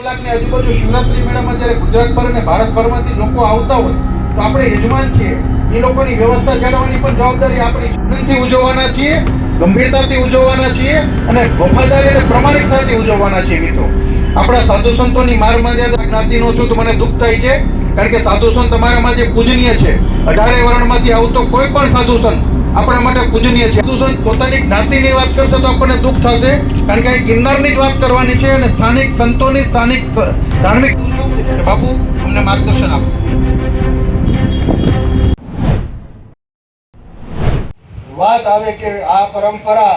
લાખની આજુબાજુ શિવરાત્રી મેળામાં જ્યારે ગુજરાતભર અને ભારતભરમાંથી લોકો આવતા હોય તો આપણે યજમાન છીએ, એ લોકોની વ્યવસ્થા જાળવવાની પણ જવાબદારી આપણી. શાંતિથી ઉજવવાના છીએ, ગંભીરતાથી ઉજવવાના છીએ અને વફાદારી અને પ્રમાણિકતાથી ઉજવવાના છીએ. મિત્રો, આપણા સાધુ સંતોની માર મર્યાદા જ્ઞાતિનો છું તો મને દુઃખ થાય છે, કારણ કે સાધુ સંત અમારામાં જે પૂજનીય છે, 18 વર્ણમાંથી આવતો કોઈ પણ સાધુ સંત આપણા માટે પૂજનીય છે. સાધુ સંત પોતાની જ્ઞાતિની વાત કરશે તો આપણને દુઃખ થશે, કારણ કે ગિરનારની જ વાત કરવાની છે અને સ્થાનિક સંતોની સ્થાનિક ધાર્મિક બાપુ અમને માર્ગદર્શન આપો. વાત આવે કે આ પરંપરા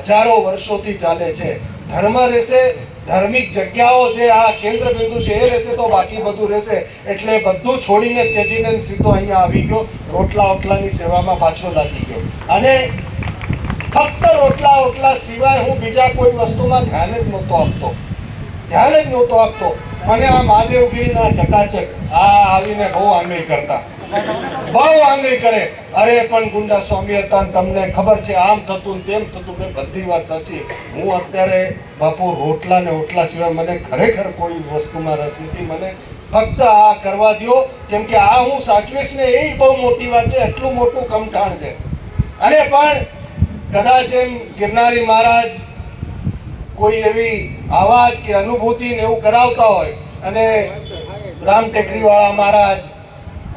હજારો વર્ષોથી ચાલે છે. ધર્મ રહેશે, ધાર્મિક જગ્યાઓ જે આ કેન્દ્ર બિંદુ છે એ રહેશે તો બાકી બધું રહેશે. એટલે બધું છોડીને ત્યજીને સીધો અહીંયા આવી ગયો, રોટલા ઓટલાની સેવામાં પાછો લાગી ગયો. અને ફક્ત રોટલા ઓટલા સિવાય હું બીજા કોઈ વસ્તુમાં ધ્યાન જ નહોતો આપતો. મને આ મહાદેવગીરીના ચકાચક આવીને બહુ આંગળી કરતા, બહુ આંગળી કરે. અરે પણ ગુંડા સ્વામી હતા, તમને ખબર છે આમ થતું તેમ થતું. મેં બધી વાત સાચી. હું અત્યારે બાપુ રોટલા ને ઓટલા સિવાય મને ખરેખર કોઈ વસ્તુમાં રસ નથી. મને ફક્ત આ કરવા દો, કેમ કે આ હું સાચવીશ ને એ બહુ મોટી વાત છે. એટલું મોટું કમઠાણ છે. અને પણ કદાચ એમ ગિરનારી મહારાજ કોઈ એવી આવાજ કે અનુભૂતિ ને એવું કરાવતા હોય અને રામ ટેકરીવાળા મહારાજ,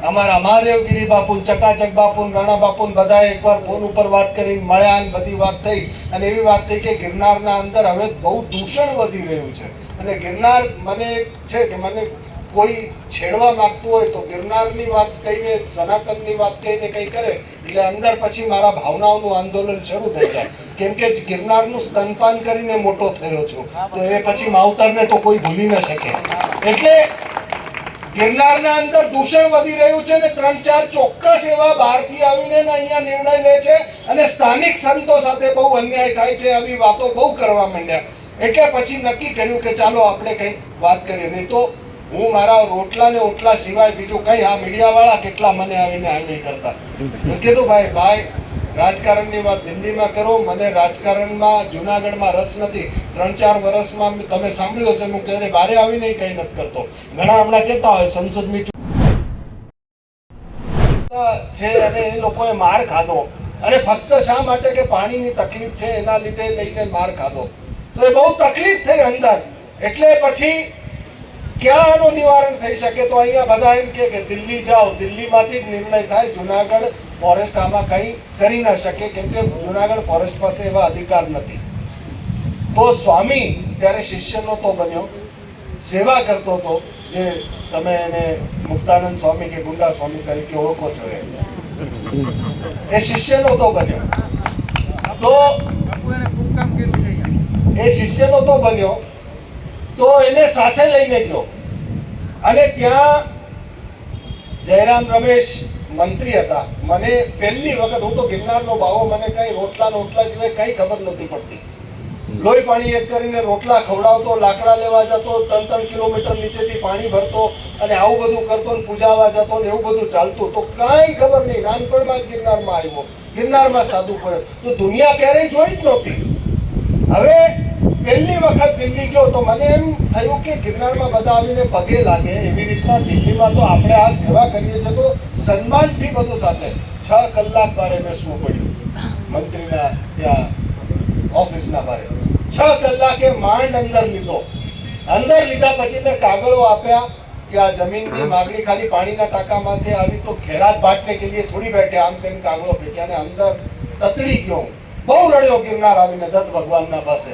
અમારા મહાદેવગીરી બાપુ, ચકાચક બાપુ, રાણા બાપુ બધા એકવાર ફોન ઉપર વાત કરી મળ્યા અને બધી વાત થઈ. અને એવી વાત થઈ કે ગિરનારના અંદર હવે બહુ દૂષણ વધી રહ્યું છે. અને ગિરનાર મને છે કે મને કોઈ છેડવા માંગતું હોય તો ગિરનારની વાત કહીને, સનાતનની વાત કહીને કંઈ કરે એટલે અંદર પછી મારા ભાવનાઓનું આંદોલન શરૂ થઈ જાય. કેમ કે ગિરનારનું સ્તનપાન કરીને મોટો થયો છું, તો એ પછી માવતરને તો કોઈ ભૂલી ન શકે. એટલે ગિરનારના અંદર દૂષણ વધી રહ્યું છે ને 3-4 ચોક્કસ એવા બહારથી આવીને અહીંયા નિર્ણય લે છે અને સ્થાનિક સંતો સાથે બહુ અન્યાય થાય છે, આવી વાતો બહુ કરવા માંડ્યા. એટલે પછી નક્કી કર્યું કે ચાલો આપણે કંઈક વાત કરીએ. નહીં તો હું મારા રોટલા ને ઓટલા સિવાય બીજું કંઈ, આ મીડિયાવાળા કેટલા મને આવીને આંગળી કરતા. મેં કીધું ભાઈ રાજકારણની વાત દિલ્હીમાં કરો, મને રાજકારણમાં જુનાગઢમાં રસ નથી. 3-4 વર્ષમાં તમે સાંભળ્યું હશે હું ક્યારે બારે આવીને કંઈ નથી કરતો. ઘણા હમણાં કહેતા હોય સંસદની છે અને એ લોકોએ માર ખાધો, અને ફક્ત શા માટે કે પાણીની તકલીફ છે એના લીધે લઈને માર ખાધો. તો એ બહુ તકલીફ થઈ અંદર. એટલે પછી ક્યાં આનું નિવારણ થઈ શકે? તો અહીંયા બધા એમ કે દિલ્હી જાઓ, દિલ્હીમાંથી જ નિર્ણય થાય. જુનાગઢ ફોરેસ્ટ આમાં કંઈ કરી ન શકે, કેમ કે જુનાગઢ ફોરેસ્ટ પાસે એવા અધિકાર નથી. તો સ્વામી ત્યારે શિષ્ય નહોતો બન્યો, સેવા કરતો હતો, જે તમે એને મુક્તાનંદ સ્વામી કે ગુંડા સ્વામી તરીકે ઓળખો છો, એ શિષ્ય નહોતો બન્યો. તો એ શિષ્ય નહોતો બન્યો તો એને સાથે લઈને ગયો. અને ત્યાં જયરામ રમેશ મંત્રી હતા. મને પહેલી વખત, હું તો ગિરનારનો બાવો, મને કઈ રોટલા સિવાય કઈ ખબર નથી પડતી. લોહી પાણી એક કરીને રોટલા ખવડાવતો, લાકડા લેવા જતો, 3-3 કિલોમીટર નીચેથી પાણી ભરતો અને આવું બધું કરતો ને પૂજાવા જતો ને એવું બધું ચાલતું. તો કઈ ખબર નહીં. નાનપણમાં જ ગિરનારમાં આવ્યો, ગિરનારમાં સાધુ પડ્યો. તો દુનિયા ક્યારેય જોઈ જ નહોતી. હવે પહેલી વખત દિલ્હી ગયો તો મને એમ થયું કે ગિરનારમાં બધા આવીને પગે લાગે એવી રીતના દિલ્હીમાં તો આપણે આ સેવા કરીએ છીએ તો સન્માનથી બધું થશે. 6 કલાક બારે બેસવું પડ્યું મંત્રીના ત્યાં ઓફિસના બારે. 6 કલાકે માંડ અંદર લીધો. અંદર લીધા પછી મેં કાગળો આપ્યા કે આ જમીનની માગણી ખાલી પાણીના ટાંકામાંથી આવી તો ખેરાત બાટને કે લીએ થોડી બેઠે, આમ કરીને કાગળો ફેંક્યા અને અંદર તતડી ગયો. બહુ રડ્યો ગિરનાર આવીને દત્ત ભગવાનના પાસે.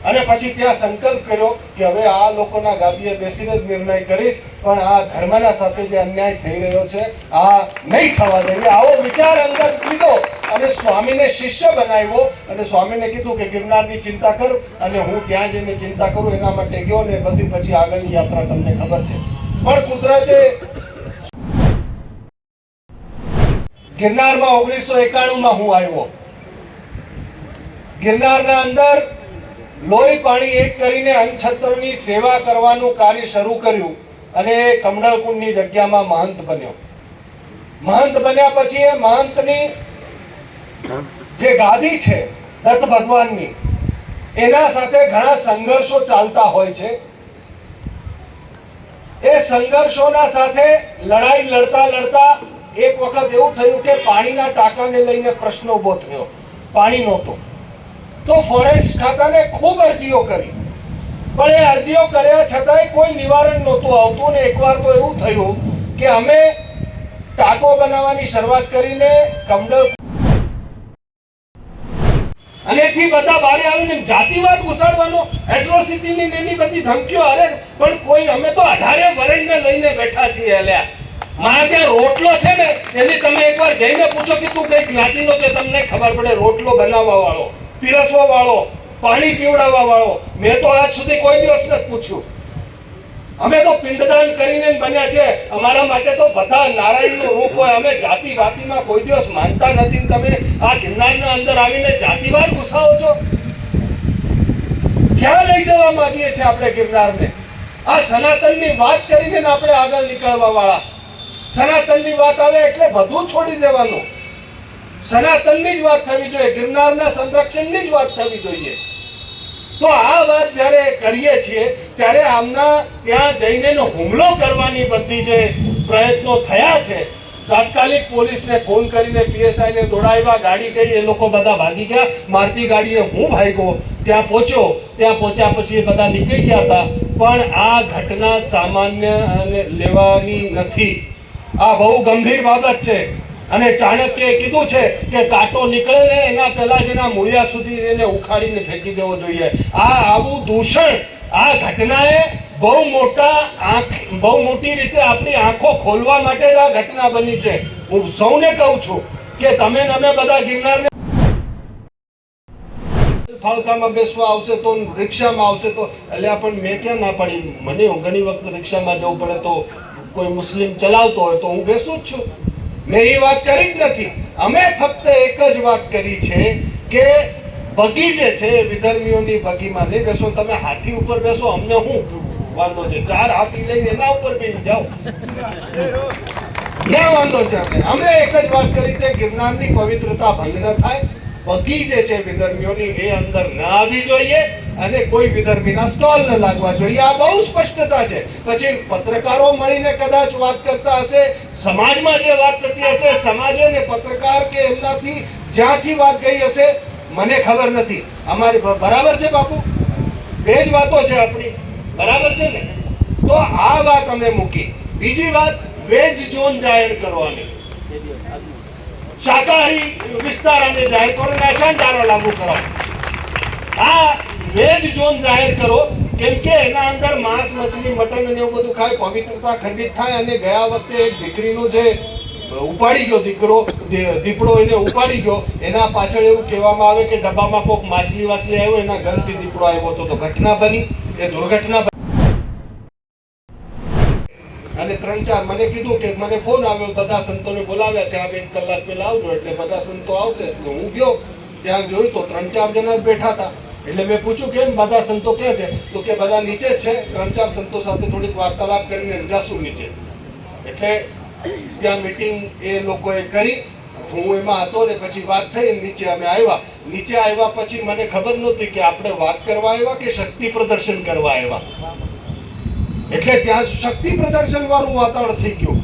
અને પછી ત્યાં સંકલ્પ કર્યો કે હવે આ લોકોના ગાદીએ બેસીને જ નિર્ણય કરીશ, પણ આ ધર્મના સાથે જે અન્યાય થઈ રહ્યો છે આ નહીં થવા દઈએ. આવો વિચાર અંદર લીધો અને સ્વામીને શિષ્ય બનાવ્યો. અને સ્વામીને કીધું કે ગિરનારની ચિંતા કર અને હું ત્યાં જઈને ચિંતા કરું. એના માટે ગયો ને બધી પછી આગળની યાત્રા તમને ખબર છે. પણ કુદરતે ગિરનારમાં 1991માં હું આવ્યો. ગિરનારના અંદર લોહી પાણી એક કરીને અનછત્રની સેવા કરવાનું કાર્ય શરૂ કર્યું અને કમળકુંડની જગ્યામાં મહંત બન્યો. મહંત બન્યા પછી એ મહંતની જે ગાદી છે દત્ત ભગવાનની, એના સાથે ઘણા સંઘર્ષો ચાલતા હોય છે. એ સંઘર્ષોના સાથે લડાઈ લડતા લડતા એક વખત એવું થયું કે પાણીના ટાંકાને લઈને પ્રશ્ન ઉભો થયો, પાણી નહોતું. તો ફોરેસ્ટ ખાતાને ખૂબ અરજીઓ કરી, પણ એ અરજીઓ કર્યા છતાંય કોઈ નિવારણ નહોતું આવતું. ને એકવાર તો એવું થયું કે અમે ટાંકો બનાવવાની શરૂઆત કરીને કમળ અને એથી બધા બારે આવીને જાતિવાદ ઘુસાડવાનો, એટ્રોસિટીની એની બધી ધમકીઓ. અરે પણ કોઈ અમે તો 18 વરણને લઈને બેઠા છીએ. અલ્યા મારા ત્યાં રોટલો છે ને, એની તમે એકવાર જઈને પૂછો કે તું કઈ જ્ઞાતિનો છે, તમને ખબર પડે. રોટલો બનાવવા વાળો, પીરસવા વાળો, પાણી પીવડાવવા વાળો, મેં તો આજ સુધી કોઈ દિવસ નથી પૂછ્યું. અમે તો પિંડદાન કરીને બન્યા છે. અમારા માટે તો બધા નારાયણનું રૂપ હોય. અમે જાતિ વાતિમાં કોઈ દિવસ માનતા નથી. તમે આ ગિરનારના અંદર આવીને જાતિવાદ ઘુસાવો છો. ક્યાં લઈ જવા માંગીએ છીએ આપણે ગિરનારને? આ સનાતનની વાત કરીને આપણે આગળ નીકળવા વાળા. સનાતનની વાત આવે એટલે બધું છોડી દેવાનું. સનાતનની જ વાત થવી જોઈએ, ગિરનારના સંરક્ષણની જ વાત થવી જોઈએ. તો આ વાત જ્યારે કરીએ છીએ ત્યારે આમના ત્યાં જઈને હુમલો કરવાની બધી જે પ્રયત્નો થયા છે, તાત્કાલિક પોલીસને ફોન કરીને પીએસઆઈ ને દોડાવ્યા, ગાડી ગઈ, એ લોકો બધા ભાગી ગયા. મારતી ગાડીએ હું ભાગ્યો, ત્યાં પહોંચ્યો. ત્યાં પહોંચ્યા પછી એ બધા નીકળી ગયા હતા. પણ આ ઘટના સામાન્ય લેવાની નથી. આ બહુ ગંભીર બાબત છે. અને ચાણક્યએ કીધું છે કે કાંટો નીકળે ને એના પહેલા જ એના મૂળિયા સુધી એને ઉખાડીને ફેંકી દેવો જોઈએ. આ આવું દૂષણ, આ ઘટનાએ બહુ મોટી રીતે આપણી આંખો ખોલવા માટે જ આ ઘટના બની છે. હું સૌને કહું છું કે તમે ને અમે બધા ગિરનારને ફાળકામાં બેસવા આવશે તો, રિક્ષામાં આવશે તો, એટલે પણ મેં ક્યાં ના પાડી. મને ઘણી વખત રિક્ષામાં જવું પડે તો કોઈ મુસ્લિમ ચલાવતો હોય તો હું બેસું જ છું. મેં એ વાત કરી જ નથી. અમે ફક્ત એક જ વાત કરી છે કે બગી જે છે વિધર્મીઓની બગીમાં નહીં બેસો. તમે હાથી ઉપર બેસો, અમને શું વાંધો છે? 4 હાથી લઈને એના ઉપર બેસી જાઓ, ક્યાં વાંધો છે? અમે એક જ વાત કરી છે, ગિરનારની પવિત્રતા ભંગ ન થાય. બગી જે છે વિધર્મીઓની એ અંદર ન આવી જોઈએ અને કોઈ વિધર્મીના સ્ટોલ ન લાગવા જોઈએ. આ બહુ સ્પષ્ટતા છે. પછી પત્રકારો મળીને કદાચ વાત કરતા હશે, સમાજમાં જે વાત થતી હશે, સમાજે ને પત્રકાર કે એમનાથી જ્યાંથી વાત ગઈ હશે મને ખબર નથી. અમારી બરાબર છે બાપુ, બે જ વાતો છે આપણી, બરાબર છે ને? તો આ વાત અમે મૂકી. બીજી વાત, વેજ ઝોન જાહેર કરવાની, શાકાહારી વિસ્તારોને જાહેર કરો, નિશાનદારો લાગુ કરો. આ વેજ ઝોન જાહેર કરો, કેમ કે એના અંદર માંસ, મછલી, મટન અને એવું બધું ખાય, પવિત્રતા ખંડિત થાય. અને ગયા વખતે એક દીકરીનો જે ઉપાડી ગયો દીપડો એને ઉપાડી ગયો, એના પાછળ એવું કહેવામાં આવે કે ડબ્બામાં કોઈક માછલી આવ્યો, એના ઘરથી દીપડો આવ્યો હતો. તો ઘટના બની, એ દુર્ઘટના. અને 3-4 મને કીધું કે મને ફોન આવ્યો, બધા સંતોને બોલાવ્યા છે, આપ 1 કલાક પહેલા આવજો. એટલે બધા સંતો આવશે. એટલે હું ગયો, ત્યાં જોયું તો 3-4 જણા જ બેઠા હતા. એટલે મેં પૂછ્યું કેમ બધા સંતો ક્યાં છે? તો કે બધા નીચે જ છે. 3-4 સંતો સાથે થોડીક વાર્તાલાપ કરીને જાશું નીચે. એટલે ત્યાં મીટિંગ એ લોકોએ કરી, હું એમાં હતો ને પછી વાત થઈ. નીચે અમે આવ્યા. નીચે આવ્યા પછી મને ખબર નહોતી કે આપણે વાત કરવા આવ્યા કે શક્તિ પ્રદર્શન કરવા આવ્યા. એટલે ત્યાં શક્તિ પ્રદર્શન વાળું વાતાવરણ થઈ ગયું.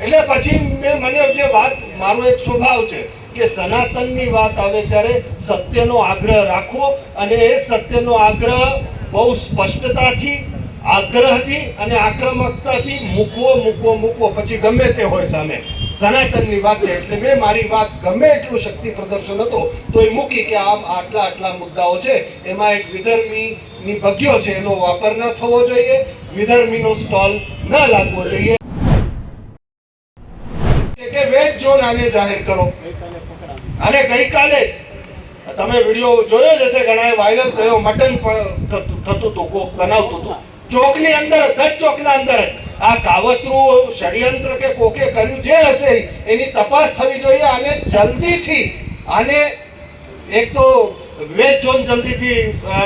એટલે પછી મને જે વાત, મારો એક સ્વભાવ છે કે સનાતનની વાત આવે ત્યારે સત્યનો આગ્રહ રાખવો, અને એ સત્યનો આગ્રહ બહુ સ્પષ્ટતાથી, આગ્રહથી અને આક્રમકતાથી મૂકવો. પછી ગમે તે હોય સામે સનાતનની વાત છે. એટલે મેં મારી વાત ગમે એટલું શક્તિ પ્રદર્શન હતો તો એ મૂકી કે આમ આટલા મુદ્દાઓ છે. એમાં એક વિધર્મીની બગીઓ છે, એનો વાપર ન થવો જોઈએ, વિધર્મીનો સ્ટોલ ન લાગવો જોઈએ. કે વેજ ઝોન આને જાહેર કરો. અને ગઈકાલે તમે વિડીયો જોયો જ હશે, ઘણા વાયરલ થયો, મટન થતું હતું, કોક બનાવતું હતું ચોકની અંદર, કચ્છ ચોકના અંદર. આ કાવતરું, ષડયંત્ર કે કોકે કર્યું જે હશે એની તપાસ થવી જોઈએ. અને જલ્દીથી આને એક તો વેજ ઝોન જલ્દીથી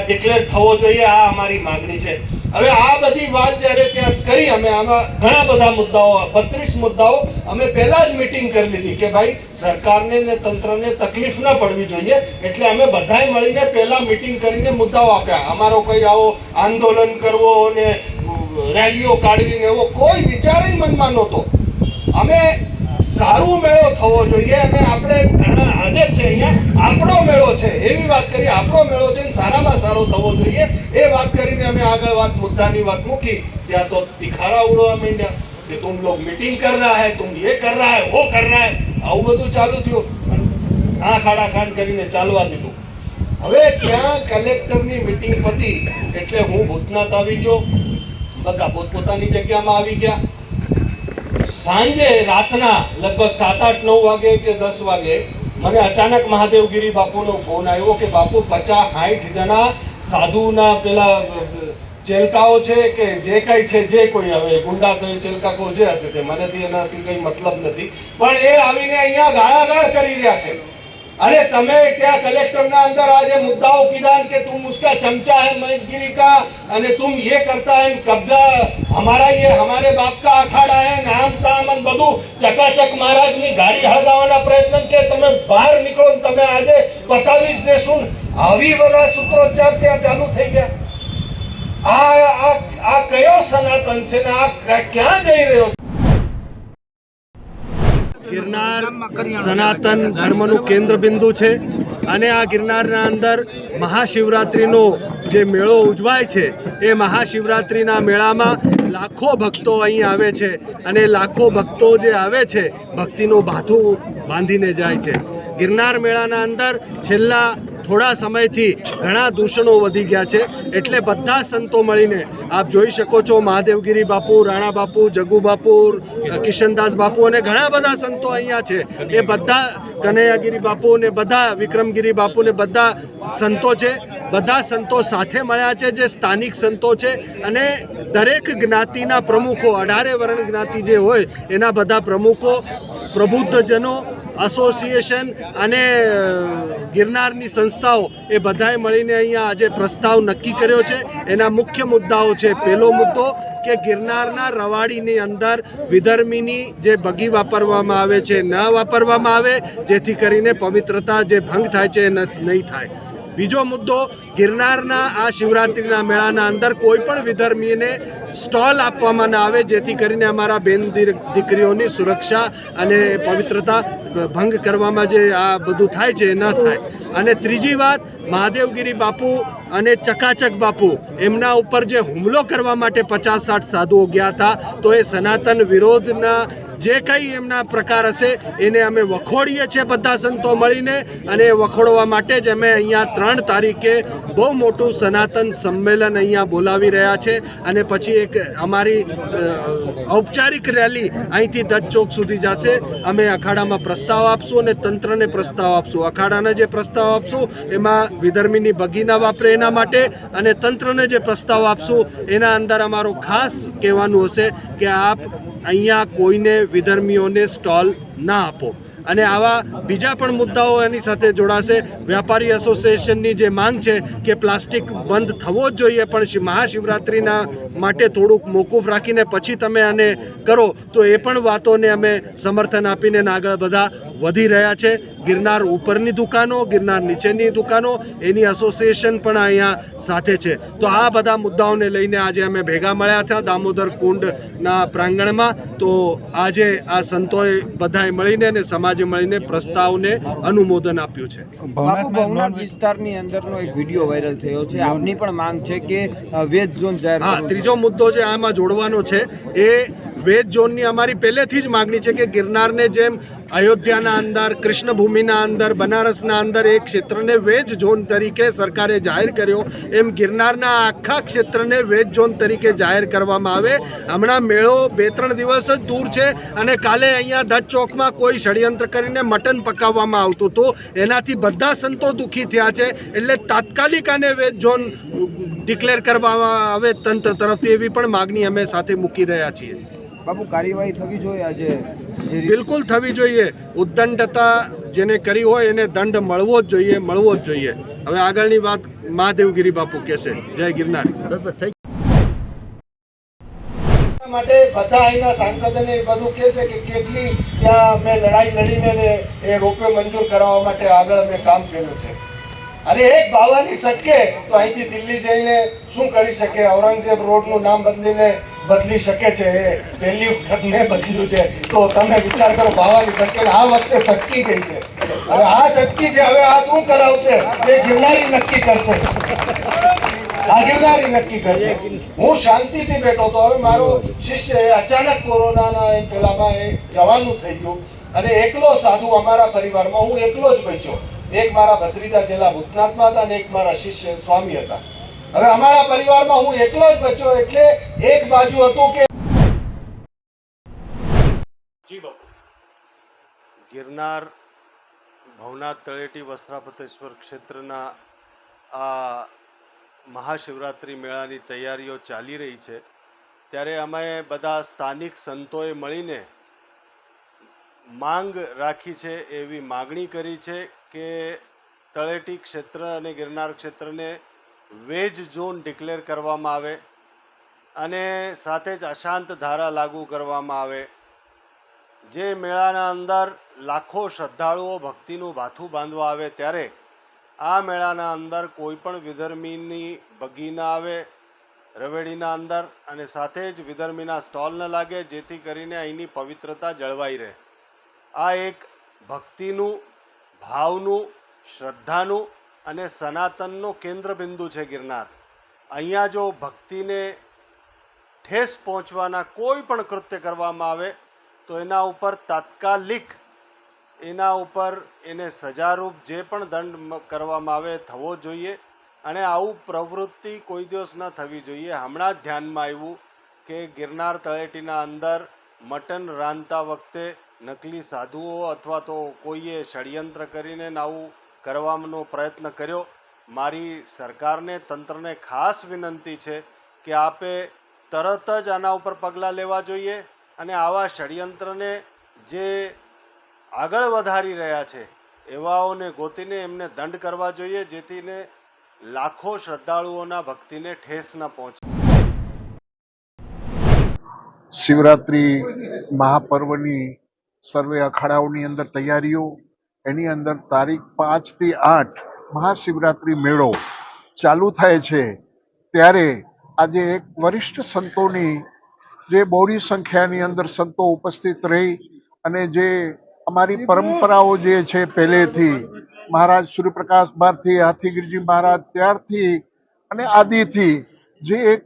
ડિક્લેર થવો જોઈએ. આ અમારી માંગણી છે. હવે આ બધી વાત જ્યારે ત્યાં કરી અમે, આમાં ઘણા બધા મુદ્દાઓ, 32 મુદ્દાઓ અમે પહેલા જ મીટિંગ કરી લીધી કે ભાઈ સરકારને ને તંત્રને તકલીફ ન પડવી જોઈએ. એટલે અમે બધાએ મળીને પહેલા મીટિંગ કરીને મુદ્દાઓ આપ્યા. અમારો કોઈ આવો આંદોલન કરવો અને રેલીઓ કાઢવી ને એવો કોઈ વિચાર મનમાં નહોતો. અમે સારું મેળો થવો જોઈએ અને આપણે આજે જ છે અહીંયા આપણો મેળો છે એવી વાત કરી, આપણો મેળો છે સારામાં સારો થવો જોઈએ એ વાત કરીને અમે આગળ મુદ્દાની વાત મૂકી. ત્યાં તો તિખારા ઉડવા માંડ્યા कि तुम लोग मीटिंग कर रहा है, तुम ये कर रहा है, वो कर रहा है, આવું બધું ચાલુ થયું. આ ખાડા ખાંડ કરીને ચાલવા દીધું. હવે ત્યાં કલેક્ટરની મીટિંગ પતી એટલે હું ભૂતનાથ આવી ગયો, બધા પોતપોતાની જગ્યામાં આવી ગયા. સાંજે રાતના લગભગ 7, 8, 9 વાગે કે 10 વાગે મને અચાનક મહાદેવગીરી બાપુનો ફોન આવ્યો કે બાપુ 50, 60 જણા સાધુના પેલા ચેલકાઓ છે કે જે કઈ છે, જે કોઈ હવે ગુંડા કોઈ ચેલકા કોઈ જે હશે તે મનેથી એનાથી કઈ મતલબ નથી, પણ એ આવીને અહીંયા ગાળાગાળ કરી રહ્યા છે. अरे તમે क्या कलेक्टर ना अंदर आज मुद्दाओं कीधा कि तुम उसका चमचा है महेशगिरी का અને तुम ये करता है कब्जा हमारा, ये हमारे बाप का अखाड़ा है, नाम ताम અને બધું ચકાચક મહારાજની ગાડી હળગાવવાના પ્રયત્ન કે તમે બહાર નીકળો, તમે આજે બતાવીશ દેશું. આવી બધા સૂત્રોચ્ચાર ત્યાં ચાલુ થઈ ગયા. આ કયો સનાતન છે ને આ ક્યાં જઈ રહ્યો? ગિરનાર સનાતન ધર્મનું કેન્દ્ર બિંદુ છે અને આ ગિરનારના અંદર મહાશિવરાત્રિનો જે મેળો ઉજવાય છે એ મહાશિવરાત્રિના મેળામાં લાખો ભક્તો અહીં આવે છે અને લાખો ભક્તો જે આવે છે ભક્તિનું ભાથું બાંધીને જાય છે. ગિરનાર મેળાના અંદર છેલ્લા થોડા સમયથી ઘણા દૂષણો વધી ગયા છે, એટલે બધા સંતો મળીને આપ જોઈ શકો છો, મહાદેવગીરી બાપુ, રાણા બાપુ, જગુ બાપુ, કિશનદાસ બાપુ અને ઘણા બધા સંતો અહીંયા છે. એ બધા કનૈયાગીરી બાપુ ને બધા વિક્રમગીરી બાપુ ને બધા સંતો છે. બધા સંતો સાથે મળ્યા છે જે સ્થાનિક સંતો છે અને દરેક જ્ઞાતિના પ્રમુખો, 18 વર્ણ જ્ઞાતિ જે હોય એના બધા પ્રમુખો, પ્રબુદ્ધજનો, એસોસિએશન અને ગિરનારની સંસ્થાઓ એ બધાએ મળીને અહીંયા આજે પ્રસ્તાવ નક્કી કર્યો છે. એના મુખ્ય મુદ્દાઓ છે. પહેલો મુદ્દો કે ગિરનારના રવાડીની અંદર વિધર્મીની જે બગી વાપરવામાં આવે છે ન વાપરવામાં આવે, જેથી કરીને પવિત્રતા જે ભંગ થાય છે એ નહીં થાય. બીજો મુદ્દો, ગિરનારના આ શિવરાત્રિના મેળાના અંદર કોઈ પણ વિધર્મીને સ્ટોલ આપવામાં ના આવે, જેથી કરીને અમારા બેન દીકરીઓની સુરક્ષા અને પવિત્રતા ભંગ કરવામાં જે આ બધું થાય છે એ ન થાય. અને ત્રીજી વાત, મહાદેવગીરી બાપુ અને ચકાચક બાપુ એમના ઉપર જે હુમલો કરવા માટે 50-60 સાધુઓ ગયા હતા, તો એ સનાતન વિરોધના જે કંઈ એમના પ્રકાર હશે એને અમે વખોડીએ છીએ બધા સંતો મળીને. અને એ વખોડવા માટે જ અમે અહીંયા 3 તારીખે બહુ મોટું સનાતન સંમેલન અહીંયા બોલાવી રહ્યા છે અને પછી એક અમારી ઔપચારિક રેલી અહીંથી દત્ત ચોક સુધી જશે. અમે અખાડામાં પ્રસ્તાવ આપશું અને તંત્રને પ્રસ્તાવ આપશું. અખાડાને જે પ્રસ્તાવ આપશું એમાં વિધર્મીની બગી ના વાપરે એના માટે, અને તંત્રને જે પ્રસ્તાવ આપશું એના અંદર અમારું ખાસ કહેવાનું હશે કે આપ અહીંયા કોઈને વિધર્મીઓને સ્ટોલ ના આપો. અને આવા બીજા પણ મુદ્દાઓ એની સાથે જોડાશે. વેપારી એસોસિએશનની જે માંગ છે કે પ્લાસ્ટિક બંધ થવો જ જોઈએ, પણ મહાશિવરાત્રિના માટે થોડુંક મોકૂફ રાખીને પછી તમે આને કરો, તો એ પણ વાતોને અમે સમર્થન આપીને આગળ બધા વધી રહ્યા છે. ગિરનાર ઉપરની દુકાનો, ગિરનાર નીચેની દુકાનો, એની એસોસિએશન પણ અહીંયા સાથે છે. તો આ બધા મુદ્દાઓને લઈને આજે અમે ભેગા મળ્યા હતા દામોદર કુંડના પ્રાંગણમાં. તો આજે આ સંતોએ બધાએ મળીને અને સમાજે મળીને પ્રસ્તાવને અનુમોદન આપ્યું છે. ભવનાથ વિસ્તારની અંદરનો એક વિડીયો વાયરલ થયો છે, આપની પણ માંગ છે કે વેજ ઝોન જાહેર. હા, ત્રીજો મુદ્દો જે આમાં જોડવાનો છે એ વેજ ઝોનની અમારી પહેલેથી જ માગણી છે કે ગિરનારને જેમ અયોધ્યાના અંદર, કૃષ્ણભૂમિના અંદર, બનારસના અંદર એક ક્ષેત્રને વેજ ઝોન તરીકે સરકારે જાહેર કર્યો, એમ ગિરનારના આખા ક્ષેત્રને વેજ ઝોન તરીકે જાહેર કરવામાં આવે. હમણાં મેળો 2-3 દિવસ જ દૂર છે અને કાલે અહીંયા દત્ત ચોકમાં કોઈ ષડયંત્ર કરીને મટન પકાવવામાં આવતું હતું, એનાથી બધા સંતો દુઃખી થયા છે. એટલે તાત્કાલિક આને વેજ ઝોન ડિક્લેર કરવામાં આવે તંત્ર તરફથી, એવી પણ માગણી અમે સાથે મૂકી રહ્યા છીએ. બાપુ, કાર્યવાહી થવી જોઈએ આજે? બિલકુલ થવી જોઈએ. ઉદ્દંડતા જેને કરી હોય એને દંડ મળવો જ જોઈએ, મળવો જ જોઈએ. હવે આગળની વાત મહાદેવગીરી બાપુ કહેશે. જય ગિરનાર. માટે બધા અહીંના સાંસદોને બધું કહેશે કે કેટલી ત્યાં મેં લડાઈ લડીને એ રોપવે મંજૂર કરાવવા માટે આગળ મેં કામ કર્યું છે. અને એક બાવાની શકે તો અહીંથી દિલ્હી જઈને શું કરી શકે? ઔરંગઝેબ રોડનું નામ બદલી શકે છે. એ પહેલી વખત મેં બદલ્યું છે. તો તમે વિચાર કરો, બાવાની શકે ને આ વખતે સટકી ગઈ છે. હવે આ સટકી છે, હવે આ શું કરાવશે એ ગિરનારી નક્કી કરશે. આ ગિરનારી નક્કી કરશે. હું શાંતિથી બેઠો તો હવે મારો શિષ્ય અચાનક કોરોનાના પેલામાં એ જવાનું થઈ ગયું અને એકલો સાધુ અમારા પરિવારમાં હું એકલો જ બચ્યો. એક મારા ભત્રીજા જેલા ભૂતનાથમાં હતા અને એક મારા શિષ્ય સ્વામી હતા. હવે અમારા પરિવારમાં હું એકલો જ બચ્યો એટલે એક બાજુ હતું કે ગિરનાર ભવનાથ તળેટી વસ્ત્રાપતેશ્વર ક્ષેત્રના આ મહાશિવરાત્રિ મેળાની તૈયારીઓ ચાલી રહી છે. ત્યારે અમે બધા સ્થાનિક સંતોએ મળીને માંગ રાખી છે, એવી માગણી કરી છે કે તળેટી ક્ષેત્ર અને ગિરનાર ક્ષેત્રને વેજ ઝોન ડિક્લેર કરવામાં આવે અને સાથે જ અશાંત ધારા લાગુ કરવામાં આવે. જે મેળાના અંદર લાખો શ્રદ્ધાળુઓ ભક્તિનું ભાથું બાંધવા આવે ત્યારે આ મેળાના અંદર કોઈ પણ વિધર્મીની બગી ના આવે રવેડીના અંદર, અને સાથે જ વિધર્મીના સ્ટોલ ન લાગે, જેથી કરીને અહીંની પવિત્રતા જળવાઈ રહે. આ એક ભક્તિનું, ભાવનું, શ્રદ્ધાનું અને સનાતનનું કેન્દ્રબિંદુ છે ગિરનાર. અહીંયા જો ભક્તિને ઠેસ પહોંચવાના કોઈ પણ કૃત્ય કરવામાં આવે તો એના ઉપર તાત્કાલિક એને સજારૂપ જે પણ દંડ કરવામાં આવે થવો જોઈએ. અને આવું પ્રવૃત્તિ કોઈ દિવસ ન થવી જોઈએ. હમણાં જ ધ્યાનમાં આવ્યું કે ગિરનાર તળેટીના અંદર મટન રાંધતા વખતે નકલી સાધુઓ અથવા તો કોઈએ ષડયંત્ર કરીને આવું કરવાનો પ્રયત્ન કર્યો. મારી સરકારને, તંત્રને ખાસ વિનંતી છે કે આપે તરત જ આના ઉપર પગલાં લેવા જોઈએ અને આવા ષડયંત્રને જે આગળ વધારી રહ્યા છે એવાઓને ગોતીને એમને દંડ કરવા જોઈએ, જેથીને લાખો શ્રદ્ધાળુઓના ભક્તિને ઠેસ ન પહોંચે. શિવરાત્રિ મહાપર્વની સર્વે અખાડાઓની અંદર તૈયારીઓ, એની અંદર તારીખ 5 થી 8 મહાશિવરાત્રિ મેળો ચાલુ થાય છે. ત્યારે આજે એક વરિષ્ઠ સંતોની જે બહોળી સંખ્યાની અંદર સંતો ઉપસ્થિત રહી અને જે અમારી પરંપરાઓ જે છે પહેલેથી મહારાજ સૂર્યપ્રકાશ ભારતી, હાથીગીરજી મહારાજ ત્યારથી અને આદિથી જે એક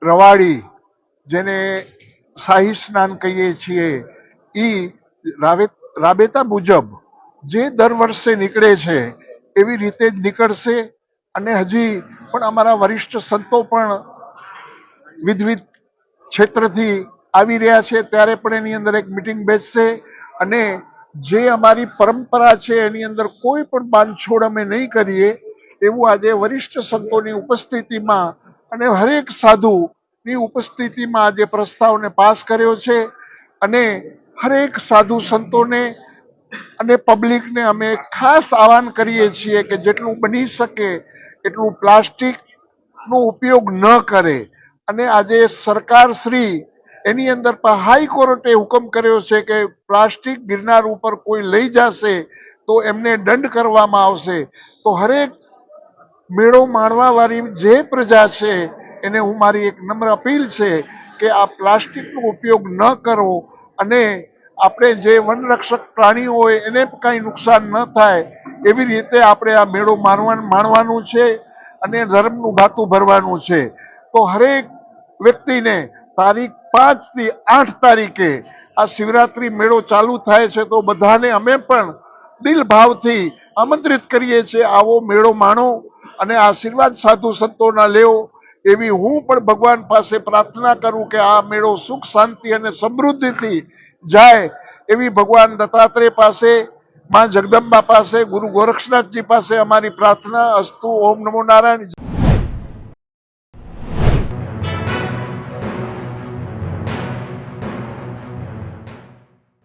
રવાડી જેને શાહી સ્નાન કહીએ છીએ એ રાબેતા મુજબ જે દર વર્ષે નીકળે છે એવી રીતે જ નીકળશે. અને હજી પણ અમારા વરિષ્ઠ સંતો પણ વિવિધ ક્ષેત્રથી આવી રહ્યા છે. ત્યારે પણ એની અંદર એક મિટિંગ બેસશે અને જે અમારી પરંપરા છે એની અંદર કોઈ પણ બાંધછોડ અમે નહીં કરીએ એવું આજે વરિષ્ઠ સંતોની ઉપસ્થિતિમાં અને હરેક સાધુની ઉપસ્થિતિમાં આજે પ્રસ્તાવને પાસ કર્યો છે. અને હરેક સાધુ સંતોને અને પબ્લિકને અમે ખાસ આહવાન કરીએ છીએ કે જેટલું બની શકે એટલું પ્લાસ્ટિકનો ઉપયોગ ન કરે. અને આજે સરકાર શ્રી એની અંદર પણ હાઈકોર્ટે હુકમ કર્યો છે કે પ્લાસ્ટિક ગિરનાર ઉપર કોઈ લઈ જશે તો એમને દંડ કરવામાં આવશે. તો હરેક મેળો માણવા વાળી જે પ્રજા છે એને હું મારી એક નમ્ર અપીલ છે કે આ પ્લાસ્ટિકનો ઉપયોગ ન કરો અને આપણે જે વનરક્ષક પ્રાણીઓ હોય એને કાંઈ નુકસાન ન થાય એવી રીતે આપણે આ મેળો માણવાનું છે અને ધર્મનું ભાતું ભરવાનું છે. તો હરેક વ્યક્તિને તારીખ 5 થી 8 તારીખે આ શિવરાત્રિ મેળો ચાલુ થાય છે તો બધાને અમે પણ દિલ ભાવથી આમંત્રિત કરીએ છીએ, આવો મેળો માણો અને આશીર્વાદ સાધુ સંતોના લેવો. એવી હું પણ ભગવાન પાસે પ્રાર્થના કરું કે આ મેળો સુખ, શાંતિ અને સમૃદ્ધિથી જાય એવી ભગવાન દત્તાત્રેય પાસે, માં જગદંબા પાસે, ગુરુ ગોરક્ષનાથજી પાસે અમારી પ્રાર્થના. અસ્તુ. ઓમ નમો નારાયણ.